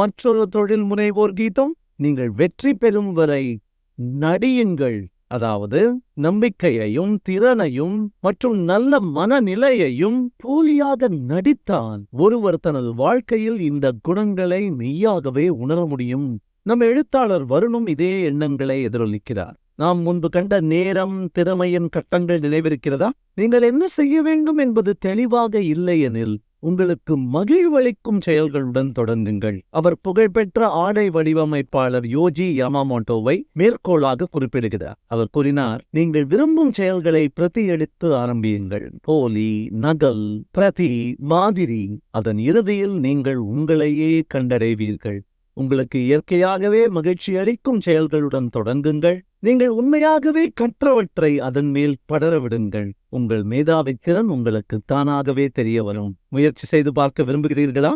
மற்றொரு தொழில் முனைவோர் கீதம். நீங்கள் வெற்றி பெறும் வரை நடியுங்கள். அதாவது நம்பிக்கையையும் திறனையும் மற்றும் நல்ல மனநிலையையும் போலியாக நடித்தான் ஒருவர் தனது வாழ்க்கையில் இந்த குணங்களை மெய்யாகவே உணர முடியும். நம் எழுத்தாளர் வருணும் இதே எண்ணங்களை எதிரொலிக்கிறார். நாம் முன்பு கண்ட நேரம் திறமையின் கட்டங்கள் நினைவிருக்கிறதா? நீங்கள் என்ன செய்ய வேண்டும் என்பது தெளிவாக இல்லையெனில் உங்களுக்கு மகிழ்வளிக்கும் செயல்களுடன் தொடங்குங்கள். அவர் புகழ்பெற்ற ஆடை வடிவமைப்பாளர் யோஜி யமாமோட்டோவை மேற்கோளாக குறிப்பிடுகிறார். அவர் கூறினார், நீங்கள் விரும்பும் செயல்களை பிரதி எடுத்து ஆரம்பியுங்கள். போலி, நகல், பிரதி, மாதிரி. அதன் இறுதியில் நீங்கள் உங்களையே கண்டடைவீர்கள். உங்களுக்கு இயற்கையாகவே மகிழ்ச்சி அளிக்கும் செயல்களுடன் தொடங்குங்கள். நீங்கள் உண்மையாகவே கற்றவற்றை அதன் மேல் படர விடுங்கள். உங்கள் மேதாவி திறன் உங்களுக்கு தானாகவே தெரிய வரும். முயற்சி செய்து பார்க்க விரும்புகிறீர்களா?